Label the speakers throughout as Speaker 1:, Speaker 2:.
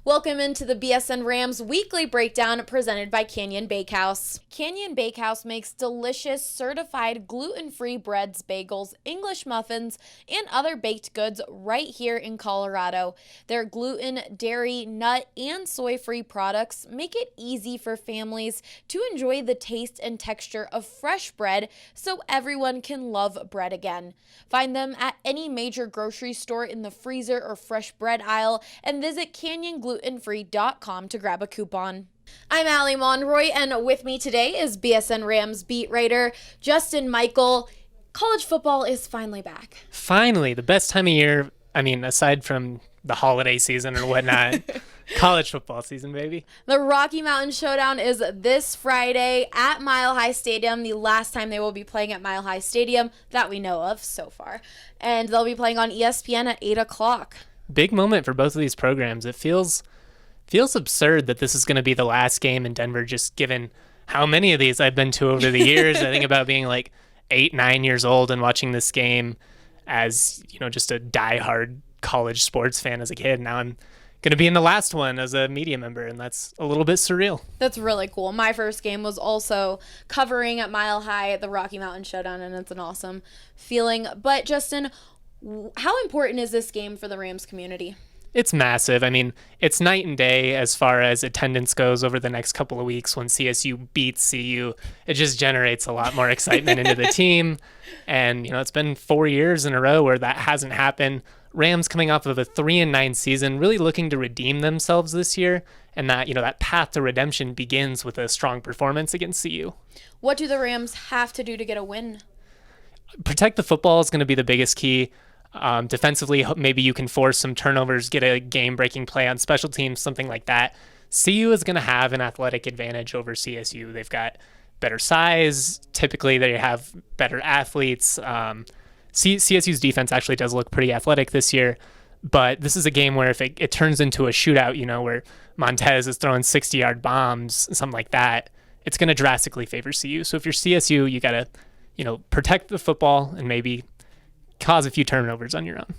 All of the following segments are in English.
Speaker 1: Welcome into the BSN Rams weekly breakdown presented by Canyon Bakehouse. Canyon Bakehouse makes delicious certified gluten-free breads, bagels, English muffins, and other baked goods right here in Colorado. Their gluten, dairy, nut, and soy-free products make it easy for families to enjoy the taste and texture of fresh bread so everyone can love bread again. Find them at any major grocery store in the freezer or fresh bread aisle and visit canyonglutenfree.com to grab a coupon. I'm Allie Monroy, and with me today is BSN Rams beat writer Justin Michael. College football is finally back.
Speaker 2: Finally, the best time of year. I mean, aside from the holiday season or whatnot, college football season, baby.
Speaker 1: The Rocky Mountain Showdown is this Friday at Mile High Stadium, the last time they will be playing at Mile High Stadium that we know of so far. And they'll be playing on ESPN at 8 o'clock.
Speaker 2: Big moment for both of these programs. It feels absurd that this is going to be the last game in Denver, just given how many of these I've been to over the years. I think about being like 8, 9 years old and watching this game as, just a diehard college sports fan as a kid. Now I'm going to be in the last one as a media member, and that's a little bit surreal.
Speaker 1: That's really cool. My first game was also covering at Mile High at the Rocky Mountain Showdown, and it's an awesome feeling. But Justin, how important is this game for the Rams community?
Speaker 2: It's massive. I mean, it's night and day as far as attendance goes over the next couple of weeks. When CSU beats CU, it just generates a lot more excitement into the team. And, it's been 4 years in a row where that hasn't happened. Rams coming off of a 3-9 season, really looking to redeem themselves this year. And that, that path to redemption begins with a strong performance against CU.
Speaker 1: What do the Rams have to do to get a win?
Speaker 2: Protect the football is going to be the biggest key. Defensively, maybe you can force some turnovers, get a game-breaking play on special teams, something like that. CU is going to have an athletic advantage over CSU. They've got better size. Typically, they have better athletes. CSU's defense actually does look pretty athletic this year, but this is a game where if it turns into a shootout, where Montez is throwing 60-yard bombs, something like that, it's going to drastically favor CU. So if you're CSU, you got to, protect the football and maybe cause a few turnovers on your own.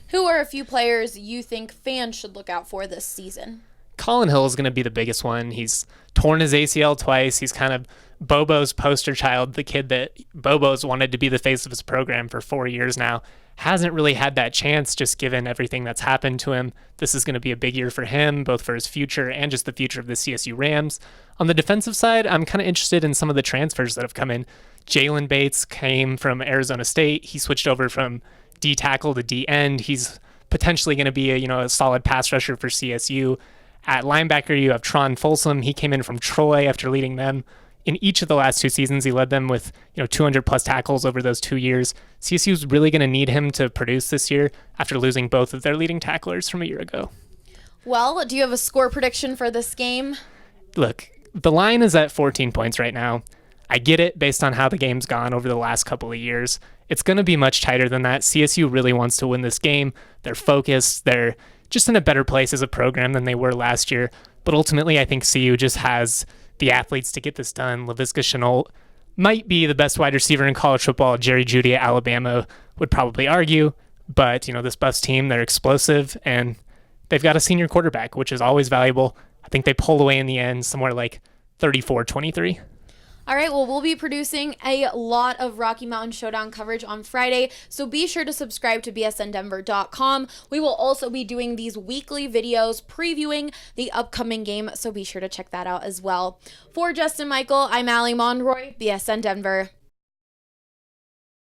Speaker 1: Who are a few players you think fans should look out for this season?
Speaker 2: Colin Hill is going to be the biggest one. He's torn his ACL twice. He's kind of Bobo's poster child, the kid that Bobo's wanted to be the face of his program for 4 years now. Hasn't really had that chance just given everything that's happened to him. This is going to be a big year for him, both for his future and just the future of the CSU Rams. On the defensive side, I'm kind of interested in some of the transfers that have come in. Jalen Bates came from Arizona State. He switched over from D tackle to D end. He's potentially going to be a solid pass rusher for CSU. At linebacker, you have Tron Folsom. He came in from Troy after leading them. In each of the last 2 seasons, he led them with 200 plus tackles over those 2 years. CSU is really going to need him to produce this year after losing both of their leading tacklers from a year ago.
Speaker 1: Well, do you have a score prediction for this game?
Speaker 2: Look, the line is at 14 points right now. I get it based on how the game's gone over the last couple of years. It's going to be much tighter than that. CSU really wants to win this game. They're focused. They're just in a better place as a program than they were last year. But ultimately, I think CU just has the athletes to get this done. Laviska Shenault might be the best wide receiver in college football. Jerry Jeudy at Alabama would probably argue. But, this Buffs team, they're explosive, and they've got a senior quarterback, which is always valuable. I think they pull away in the end somewhere like 34-23.
Speaker 1: All right, well, we'll be producing a lot of Rocky Mountain Showdown coverage on Friday, so be sure to subscribe to bsndenver.com. We will also be doing these weekly videos previewing the upcoming game, so be sure to check that out as well. For Justin Michael, I'm Allie Monroy, BSN Denver.